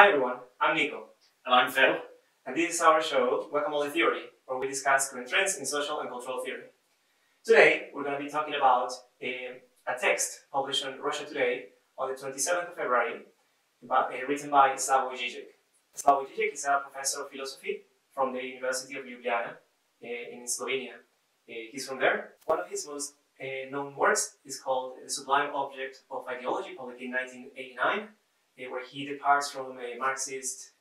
Hi everyone, I'm Nico. And I'm Phil. And this is our show, Guacamole Theory, where we discuss current trends in social and cultural theory. Today, we're going to be talking about a text published on Russia Today on the 27th of February, written by Zizek. Zizek is a professor of philosophy from the University of Ljubljana in Slovenia. He's from there. One of his most known works is called The Sublime Object of Ideology, published in 1989, where he departs from a Marxist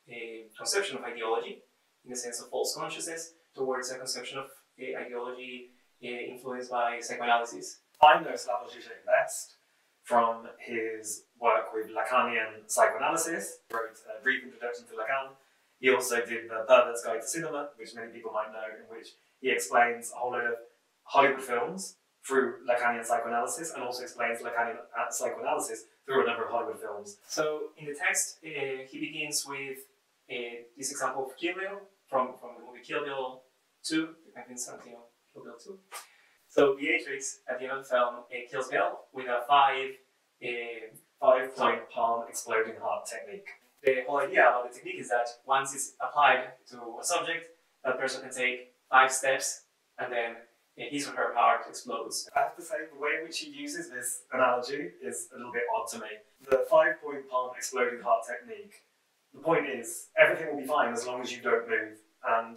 conception of ideology, in the sense of false consciousness, towards a conception of ideology influenced by psychoanalysis. I know Slavoj Zizek best from his work with Lacanian psychoanalysis. He wrote a brief introduction to Lacan. He also did The Pervert's Guide to Cinema, which many people might know, in which he explains a whole load of Hollywood films through Lacanian psychoanalysis, and also explains Lacanian psychoanalysis through a number of Hollywood films. So in the text, he begins with this example of Kill Bill from the movie Kill Bill 2, the 19th century Kill Bill 2. So Beatrix at the end of the film kills Bill with a five-point palm exploding heart technique. The whole idea about the technique is that once it's applied to a subject, that person can take 5 steps and then his or her heart explodes. I have to say, the way in which he uses this analogy is a little bit odd to me. The 5-point palm exploding heart technique, the point is, everything will be fine as long as you don't move. And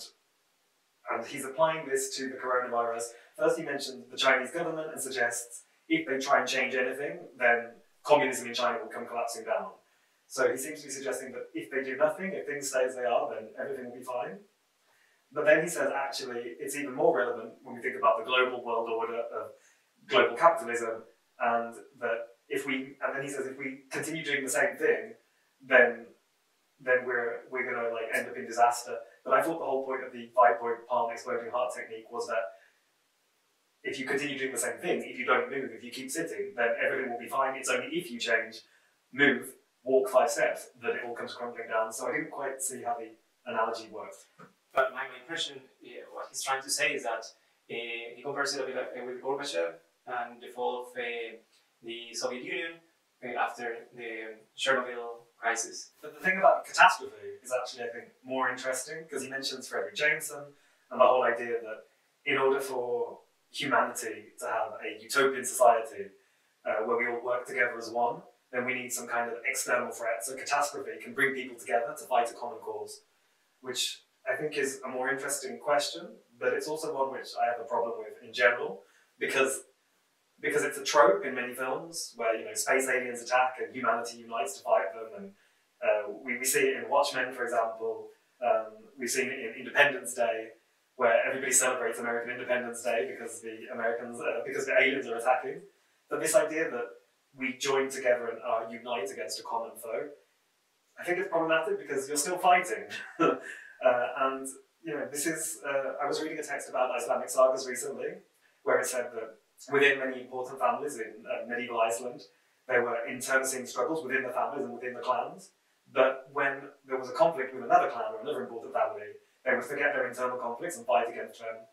he's applying this to the coronavirus. First he mentioned the Chinese government and suggests if they try and change anything, then communism in China will come collapsing down. So he seems to be suggesting that if they do nothing, if things stay as they are, then everything will be fine. But then he says, actually, it's even more relevant when we think about the global world order of global capitalism, and then he says, if we continue doing the same thing, then we're going to end up in disaster. But I thought the whole point of the 5-point palm exploding heart technique was that if you continue doing the same thing, if you don't move, if you keep sitting, then everything will be fine. It's only if you change, move, walk 5 steps, that it all comes crumbling down. So I didn't quite see how the analogy worked. But my impression, what he's trying to say is that he compares it a bit with Gorbachev and the fall of the Soviet Union after the Chernobyl crisis. But the thing about catastrophe is actually, I think, more interesting, because he mentions Frederick Jameson and the whole idea that in order for humanity to have a utopian society where we all work together as one, then we need some kind of external threat. So catastrophe can bring people together to fight a common cause, which I think is a more interesting question, but it's also one which I have a problem with in general, because it's a trope in many films where space aliens attack and humanity unites to fight them, and we see it in Watchmen, for example. We've seen it in Independence Day, where everybody celebrates American Independence Day because the aliens are attacking. But this idea that we join together and unite against a common foe, I think it's problematic because you're still fighting. And this is, I was reading a text about Islamic sagas recently, where it said that within many important families in medieval Iceland, there were internecine struggles within the families and within the clans. But when there was a conflict with another clan or another important family, they would forget their internal conflicts and fight against them.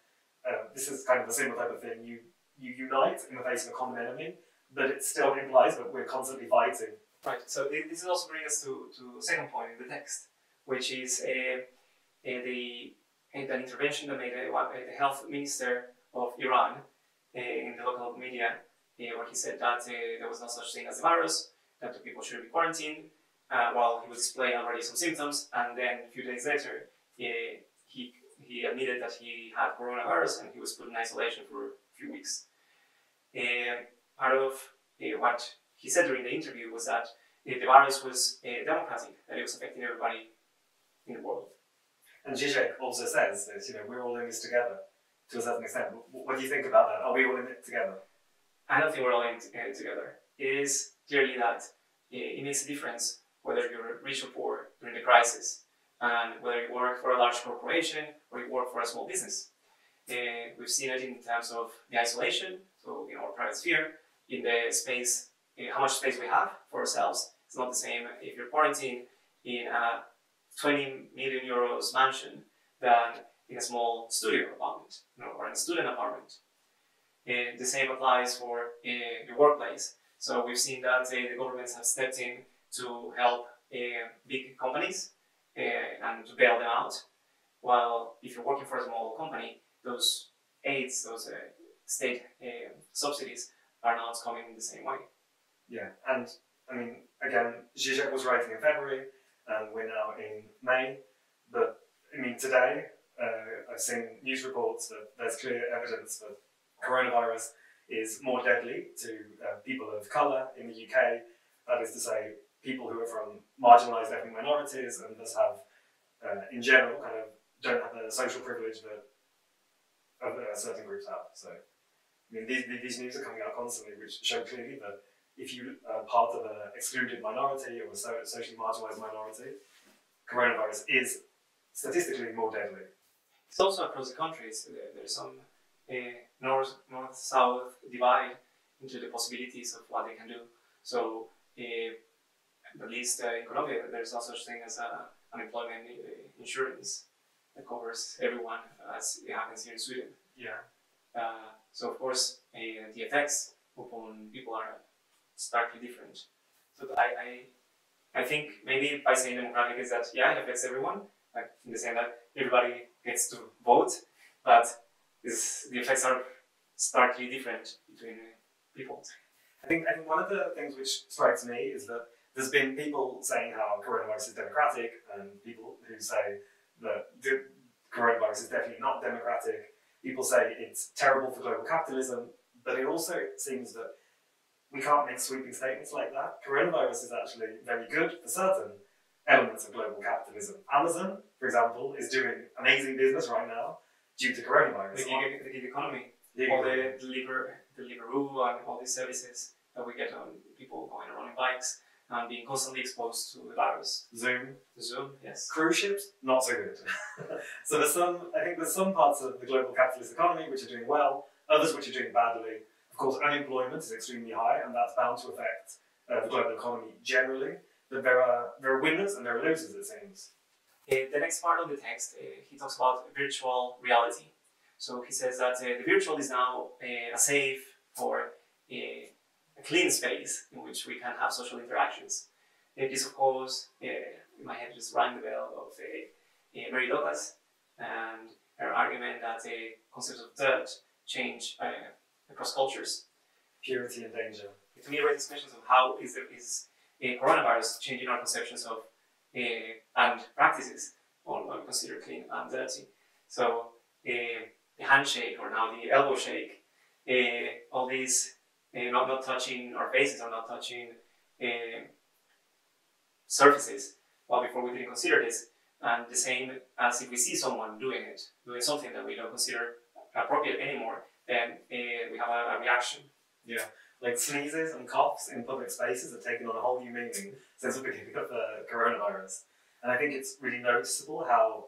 This is kind of a similar type of thing. You unite in the face of a common enemy, but it still implies that we're constantly fighting. Right, so this is also bringing us to the second point in the text, which is the intervention that made the health minister of Iran in the local media, where he said that there was no such thing as a virus, that the people should be quarantined, while he was displaying already some symptoms, and then a few days later, he admitted that he had coronavirus and he was put in isolation for a few weeks. Part of what he said during the interview was that the virus was democratic, that it was affecting everybody in the world. And Zizek also says that we're all in this together to a certain extent. What do you think about that? Are we all in it together? I don't think we're all in it together. It is clearly that it makes a difference whether you're rich or poor during the crisis, and whether you work for a large corporation or you work for a small business. We've seen it in terms of the isolation, so in our private sphere, in the space, how much space we have for ourselves. It's not the same if you're quarantined in a 20 million euros mansion than in a small studio apartment, or in a student apartment. The same applies for your workplace. So we've seen that the governments have stepped in to help big companies them out. While if you're working for a small company, those aids, those state subsidies are not coming in the same way. Yeah, and I mean, again, Zizek was writing in February, and we're now in May. But I mean, today I've seen news reports that there's clear evidence that coronavirus is more deadly to people of colour in the UK. That is to say, people who are from marginalised ethnic minorities and thus have, in general, kind of don't have the social privilege that certain groups have. So, I mean, these news are coming out constantly, which show clearly that if you are part of an excluded minority or a socially marginalised minority, coronavirus is statistically more deadly. It's also across the countries. There's some north-south divide into the possibilities of what they can do. So, at least in Colombia, there's no such thing as unemployment insurance that covers everyone, as it happens here in Sweden. Yeah. So of course, the effects upon people are starkly different. So I think maybe by saying democratic is that, yeah, it affects everyone, like in the sense that everybody gets to vote, but the effects are starkly different between people. I think one of the things which strikes me is that there's been people saying how coronavirus is democratic, and people who say that the coronavirus is definitely not democratic. People say it's terrible for global capitalism, but it also seems that we can't make sweeping statements like that. Coronavirus is actually very good for certain elements of global capitalism. Amazon, for example, is doing amazing business right now due to coronavirus. The gig economy, all the Deliveroo and all these services that we get on people going around on bikes and being constantly exposed to the virus. Zoom, yes. Cruise ships, not so good. So I think there's some parts of the global capitalist economy which are doing well, others which are doing badly. Of course, unemployment is extremely high, and that's bound to affect the global economy generally. But there are winners and there are losers, it seems. The next part of the text, he talks about virtual reality. So he says that the virtual is now a safe or a clean space in which we can have social interactions. This, of course, in my head just rang the bell of Mary Douglas and her argument that the concepts of dirt change across cultures. Purity and danger. To me, raises questions of how is coronavirus changing our conceptions of and practices on what we consider clean and dirty. So the handshake, or now the elbow shake, all these not touching our faces or not touching surfaces. Well, before we didn't consider this, and the same as if we see someone doing something that we don't consider appropriate anymore, then we have a reaction. Yeah, like sneezes and coughs in public spaces have taken on a whole new meaning since the beginning of the coronavirus. And I think it's really noticeable how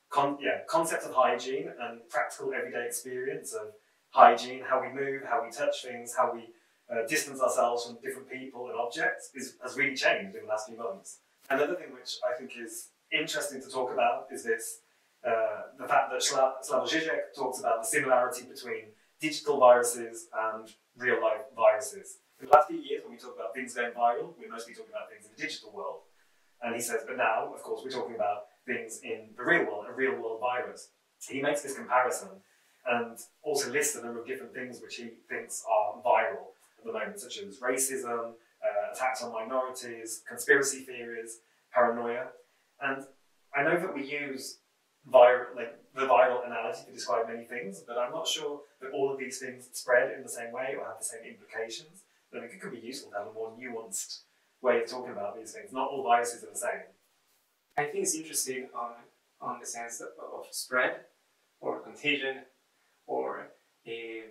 concepts of hygiene and practical everyday experience of hygiene, how we move, how we touch things, how we distance ourselves from different people and objects has really changed in the last few months. Another thing which I think is interesting to talk about is this, the fact that Slavoj Zizek talks about the similarity between digital viruses and real-life viruses. In the last few years, when we talk about things going viral, we're mostly talking about things in the digital world. And he says, but now, of course, we're talking about things in the real world, a real-world virus. He makes this comparison and also lists a number of different things which he thinks are viral at the moment, such as racism, attacks on minorities, conspiracy theories, paranoia. And I know that we use the viral analogy to describe many things, but I'm not sure that all of these things spread in the same way or have the same implications. But I think it could be useful to have a more nuanced way of talking about these things. Not all viruses are the same. I think it's interesting on the sense of spread or contagion, or the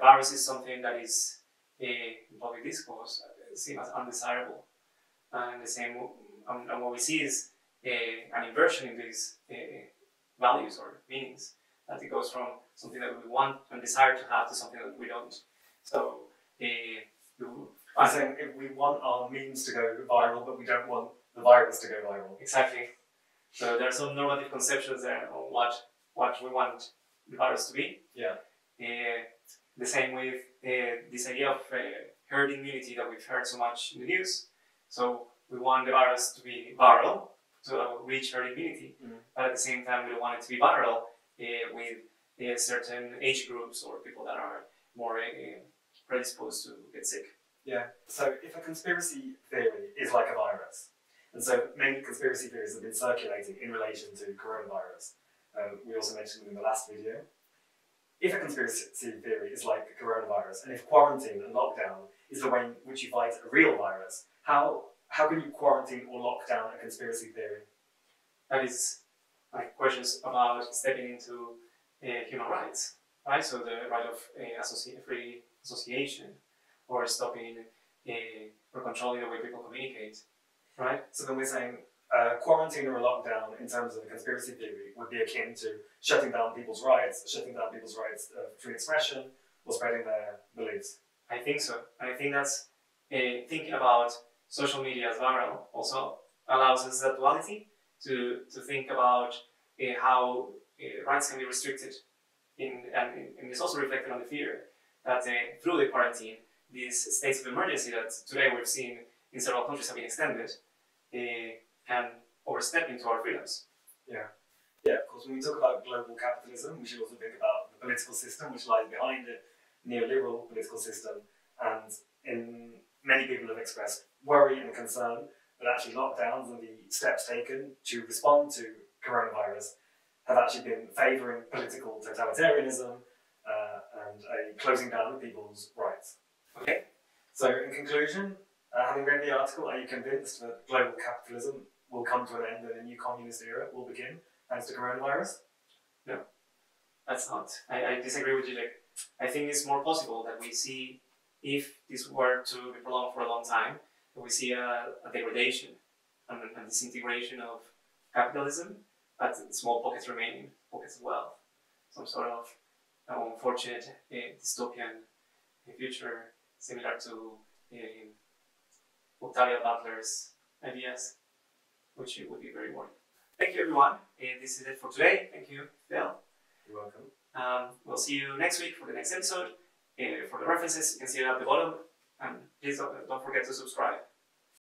virus is something that is in public discourse seen as undesirable, and the same. And what we see is an inversion in these values or meanings, that it goes from something that we want and desire to have to something that we don't. So I'm saying if we want our memes to go viral, but we don't want the virus to go viral. Exactly. So there are some normative conceptions there on what we want the virus to be. Yeah. The same with this idea of herd immunity that we've heard so much in the news. So we want the virus to be viral, reach herd immunity, but at the same time we don't want it to be viral with certain age groups or people that are more predisposed to get sick. Yeah, so if a conspiracy theory is like a virus, and so many conspiracy theories have been circulating in relation to coronavirus, we also mentioned in the last video. If a conspiracy theory is like a coronavirus, and if quarantine and lockdown is the way in which you fight a real virus, how can you quarantine or lock down a conspiracy theory? That is like questions about stepping into human rights, right? So the right of free association, or stopping or controlling the way people communicate, right? So then we're saying quarantine or a lockdown in terms of a conspiracy theory would be akin to shutting down people's rights of free expression, or spreading their beliefs. I think so. And I think that's thinking about social media as viral also allows us that duality to think about how rights can be restricted, and it's also reflected on the fear that through the quarantine, these states of emergency that today we've seen in several countries have been extended, can overstep into our freedoms. Yeah, of course, when we talk about global capitalism, we should also think about the political system which lies behind it, neoliberal political system, and many people have expressed worry and concern that actually lockdowns and the steps taken to respond to coronavirus have actually been favouring political totalitarianism and a closing down of people's rights. Okay. So in conclusion, having read the article, are you convinced that global capitalism will come to an end and a new communist era will begin thanks to coronavirus? No, that's not. I disagree with Zizek. I think it's more possible that we see, if this were to be prolonged for a long time, that we see a degradation and disintegration of capitalism, but small pockets remaining, pockets of wealth, some sort of unfortunate dystopian future similar to Octavia Butler's ideas, which would be very worrying. Thank you, everyone. This is it for today. Thank you, Phil. You're welcome. We'll see you next week for the next episode. For the references, you can see it at the bottom. And please don't forget to subscribe.